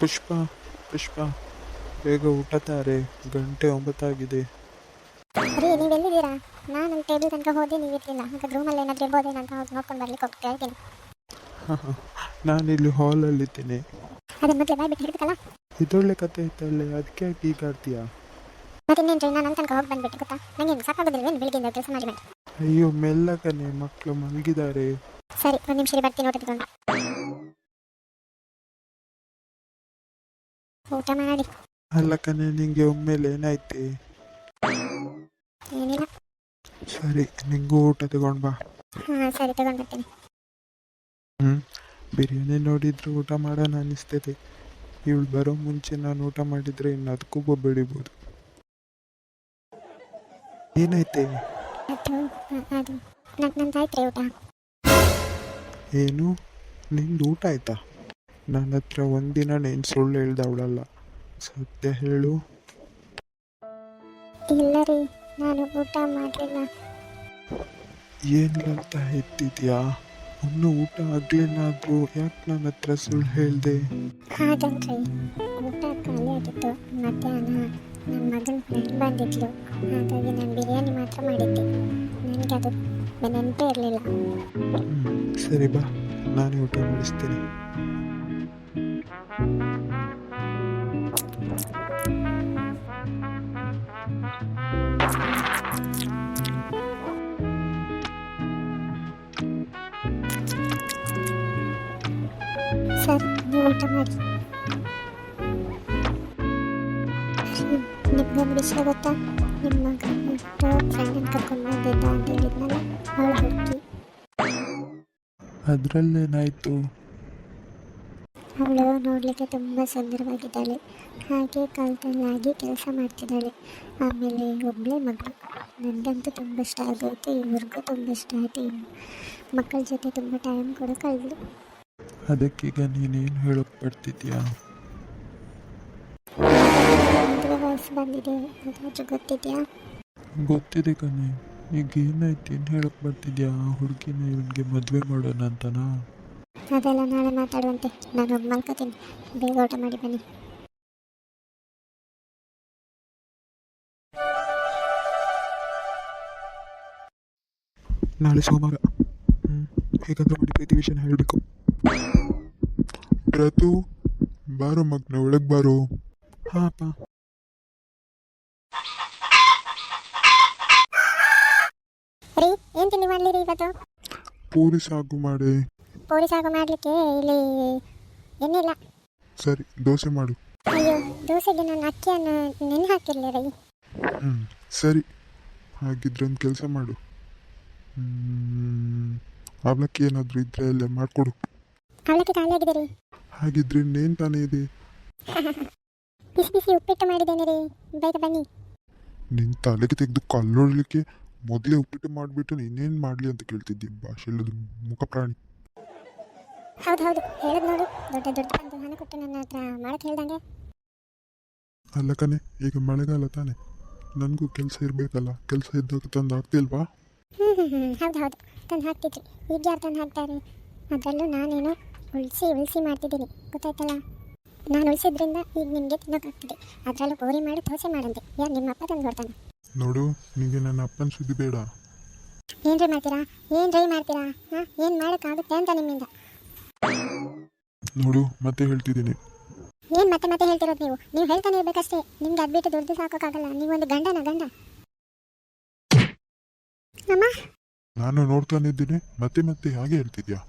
ಪುಷ್ಪ ಪುಷ್ಪ ಬೇಗ ಊಟ ತಾರೆ, ಗಂಟೆ 9 ಆಗಿದೆ. ರೀ ನೀವೆಲ್ಲಿದ್ದೀರಾ? ನಾನು ಟೇಬಲ್ ತನಕ ಹೋದೆ, ನೀವಿರಲಿಲ್ಲ. ಹಾಗಾದ್ರೆ ರೂಮಲ್ಲಿ ಏನಾದರೂ ಇರ್ಬೋದೇನೋ ಅಂತ ಹೋಗಿ ನೋಡ್ಕೊಂಡು ಬರ್ಲಿಕ್ಕೆ ಹೋಗ್ತಾ ಇದ್ದೀನಿ. ನಾನಿಲ್ಲಿ ಹಾಲಲ್ಲಿದ್ದೀನಿ. ಅದನ್ನ ಮೊದಲೇ ಬಾಯ್ ಬಿಟ್ಟು ಹಿಡ್ಬೇಕಲ್ಲ. ಇದೊಳ್ಳೆ ಕತೆ ಇತ್ತಲ್ಲೇ, ಅದಕ್ಕೆ ಯಾಕೆ ಈಗ ಆಡ್ತೀಯಾ? ಮತ್ತಿನ್ನೇನು ರೀ, ನಾನು ಅಲ್ಲಿ ತನಕ ಹೋಗಿ ಬಂದ್ಬಿಟ್ಟು ಗೊತ್ತಾ, ನನಗೇನು ಸಾಕಾಗೋದಿಲ್ವೇನು ಬೆಳಿಗ್ಗೆಯಿಂದ ಕೆಲಸ ಮಾಡಿ ಮಾಡಿ? ಅಯ್ಯೋ ಮೆಲ್ಲಕನೆ, ಮಕ್ಕಳು ಮಲಗಿದ್ದಾರೆ. ಸರಿ, ಒಂದು ನಿಮಿಷ ರೀ, ಬರ್ತೀನಿ ಊಟ ತಗೊಂಡು. ಊಟ ಮಾಡಿ. ಅಲ್ಲ ಕಣೆ, ನಿಂಗೆ ಒಮ್ಮೆಲೆ ಏನಾಯ್ತೆ? ಏನಿಲ್ಲ. ಸರಿ, ನಿಂಗೂ ಊಟ ತಗೊಂಡ್ ಬಾ. ಹಾಂ ಸರಿ, ತಗೊಂಡು ಬರ್ತೀನಿ. ಬಿರಿಯಾನಿ ನೋಡಿದ್ರೆ ಊಟ ಮಾಡೋಣ ಅನಿಸ್ತದೆ. ಇವಳು ಬರೋ ಮುಂಚೆ ನಾನು ಊಟ ಮಾಡಿದ್ರೆ ಇನ್ನು ಅದಕ್ಕೂ ಬೆಳಿಬೋದು. ಏನೈತೆ? ಅದು ನಂದಾಯ್ತು ರೀ ಊಟ. ಏನು, ನಿಂದು ಊಟ ಆಯ್ತಾ? ನನ್ನ ಹತ್ರ ಒಂದಿನ ನೀನು ಸುಳ್ಳು ಹೇಳ್ದವಳಲ್ಲ, ಸತ್ಯ ಹೇಳು. ಇಲ್ಲ ರೀ, ನಾನು ಊಟ ಮಾಡಲಿಲ್ಲ. ಏನ್ಲಂತ ಎತ್ತಿದ್ಯಾ? ಇನ್ನೂ ಊಟ ಆಗ್ಲಿಲ್ಲಾದ್ರೂ ಯಾಕೆ ನನ್ನ ಹತ್ರ ಸುಳ್ಳು ಹೇಳ್ದೆ? ಹಾಗಲ್ರಿ, ಊಟ ಖಾಲಿ ಆಗಿತ್ತು. ಮಧ್ಯಾಹ್ನ ನಮ್ಮ ಮಗನ ಫ್ರೆಂಡ್ ಬಂದಿದ್ಲು, ಹಾಗಾಗಿ ನಾನು ಬಿರಿಯಾನಿ ಮಾತ್ರ ಮಾಡಿದ್ದೆ. ನನಗೆ ಅದು ನೆನಪೇ ಇರಲಿಲ್ಲ. ಸರಿ ಬಾ, ನಾನೇ ಊಟ ಮಾಡಿಸ್ತೀನಿ. ಸರ್, ನೀವು ಊಟ ಮಾಡಿ. ನಿಮ್ಗೊಂದು ವಿಷಯ ಗೊತ್ತಾ? ನಿಮ್ಮ ಮಗ ಫ್ರೆಂಡನ್ನು ಕರ್ಕೊಂಡು ಬಂದಿದ್ದ ಅಂತ ಹೇಳಿದ್ನಲ್ಲ, ಅವಳು ಹುಡುಗಿ. ಅದರಲ್ಲೇನಾಯ್ತು? ಅವಳು ನೋಡಲಿಕ್ಕೆ ತುಂಬ ಸುಂದರವಾಗಿದ್ದಾಳೆ, ಹಾಗೆ ಕಲ್ತಲ್ಲಾಗಿ ಕೆಲಸ ಮಾಡ್ತಿದ್ದಾಳೆ. ಆಮೇಲೆ ಒಬ್ಬಳೇ ಮಗಳು. ನನಗಂತೂ ತುಂಬ ಇಷ್ಟ ಆಗೋಯ್ತು, ಇವ್ರಿಗೂ ತುಂಬ ಇಷ್ಟ ಆಯಿತು. ಮಕ್ಕಳ ಜೊತೆ ತುಂಬ ಟೈಮ್ ಕೂಡ ಕಳೆದು. ಅದಕ್ಕೀಗ ನೀನೇನು ಹೇಳೋಕೆ ಬರ್ತಿದ್ಯಾ? ಮದುವೆ ವಯಸ್ಸು ಬಂದಿದೆ, ಅದಾದ್ರೂ ಗೊತ್ತಿದೆಯಾ? ಗೊತ್ತಿದೆ ಕಣೆ. ಈಗ ಏನಾಯ್ತು, ಏನು ಹೇಳೋಕೆ ಬರ್ತಿದ್ಯಾ? ಹುಡುಗಿನ ಇವನಿಗೆ ಮದುವೆ ಮಾಡೋಣ ಅಂತನಾ? ಅದೆಲ್ಲ ನಾಳೆ ಮಾತಾಡುವಂತೆ. ನಾನು ಹೋಗಿ ಮಲ್ಕೋತೀನಿ, ಬೇಗ ಊಟ ಮಾಡಿ ಬನ್ನಿ. ನಾಳೆ ಸೋಮವಾರ. ಹೇಗಾದ್ರೂ ಮಾಡಿ ಪ್ರೀತಿ ವಿಷಯನ ಹೇಳಬೇಕು. ಪ್ರತು, ಬಾರೋ ಮಗ್ನ, ಒಳಗೆ ಬಾರೋ. ಹಾಂ ಅಪ್ಪ. ರೀ, ಏನು ತಿಂಡಿ ಮಾಡಲಿರಿ ಇವತ್ತು? ಪೂರಿ ಸಾಗು ಮಾಡಿ. ಪೂರಿ ಸಾಗು ಮಾಡಲಿಕ್ಕೆ ಇಲ್ಲಿ ಎಣ್ಣೆ ಇಲ್ಲ. ಸರಿ, ದೋಸೆ ಮಾಡು. ಅಯ್ಯೋ, ದೋಸೆಗೆ ನಾನು ಅಕ್ಕಿಯನ್ನು ನೆನೆ ಹಾಕಿರಲಿಲ್ಲ ರೀ. ಸರಿ, ಹಾಗಿದ್ರೆ ಒಂದು ಕೆಲಸ ಮಾಡು. ಅವಲಕ್ಕಿ ಏನಾದರೂ ಇದ್ರೆ ಅಲ್ಲೇ ಮಾಡಿಕೊಡು. ಅವಲಕ್ಕಿ ಖಾಲಿ ಆಗಿದೆ ರೀ. ಹಾಗಿದ್ರೆ ಇನ್ನೇನು ತಾನೇ ಇದೆ? ಬಿಸಿ ಬಿಸಿ ಉಪ್ಪಿಟ್ಟು ಮಾಡಿದ್ದೇನೆ ರೀ, ಬೇಗ ಬನ್ನಿ. ನಿನ್ನ ತಲೆಗೆ ತೆಗೆದು ಕಲ್ಲೊಡ್ಲಿಕ್ಕೆ ಮೊದಲೇ ಉಪ್ಪಿಟ್ಟು ಮಾಡಿಬಿಟ್ಟು ಇನ್ನೇನು ಮಾಡಲಿ ಅಂತ ಕೇಳ್ತಿದ್ದಿ, ಭಾಷೆಲ್ಲದು ಮುಖ ಪ್ರಾಣಿ. ಹೌದು ಹೌದು, ಹೇಳೋದು ನೋಡು, ದೊಡ್ಡ ದೊಡ್ಡ ಒಂದು ಹಣ ಕೊಟ್ಟು ನನ್ನ ಹತ್ರ ಮಾಡಕ್ಕೆ ಹೇಳ್ದಂಗೆ. ಅಲ್ಲ ಕಣೆ, ಈಗ ಮಳೆಗಾಲ ತಾನೆ, ನನಗೂ ಕೆಲಸ ಇರಬೇಕಲ್ಲ. ಕೆಲಸ ಇದ್ದಾಗ ತಂದು ಆಗ್ತಿಲ್ವಾ? ಹೌದು ಹೌದು, ತಂದು ಹಾಕ್ತಿದ್ರಿ. ಈಗ ಯಾರು ತಂದು ಹಾಕ್ತಾರೆ? ಅದರಲ್ಲೂ ನಾನೇನೋ ಉಳಿಸಿ ಮಾಡ್ತಿದ್ದೀನಿ, ಗೊತ್ತಾಯ್ತಲ್ಲ. ನಾನು ಉಳಿಸಿದ್ರಿಂದ ಈಗ ನಿಮಗೆ ತಿನ್ನೋಕ್ಕಾಗ್ತಿದೆ. ಅದರಲ್ಲೂ ಪೂರಿ ಮಾಡಿ ದೋಸೆ ಮಾಡಂತೆ. ಯಾರು ನಿಮ್ಮ ಅಪ್ಪ ತಂದು ಕೊಡ್ತಾನೆ? ನೋಡು, ನಿಮಗೆ ನನ್ನ ಅಪ್ಪನ ಸುದ್ದಿ ಬೇಡ. ಏನ್ರಿ ಮಾಡ್ತೀರಾ? ಹಾಂ, ಏನು ಮಾಡೋಕ್ಕಾಗುತ್ತೆ ಅಂತ ನಿಮ್ಮಿಂದ? ನೋಡು, ಮತ್ತೆ ಹೇಳ್ತಿದ್ದೀನಿ. ಏನು ಮತ್ತೆ ಹೇಳ್ತಿರೋದು ನೀವು ಹೇಳ್ತಾನೆ ಇರ್ಬೇಕಷ್ಟೇ. ನಿಮ್ಗೆ ಅದು ಬಿಟ್ಟು ದುಡ್ಡು ಸಾಕೋಕ್ಕಾಗಲ್ಲ. ನೀವೊಂದು ಗಂಡ. ಅಮ್ಮ, ನಾನು ನೋಡ್ತಾನೆ ಇದ್ದೀನಿ, ಮತ್ತೆ ಹಾಗೆ ಹೇಳ್ತಿದ್ಯಾ?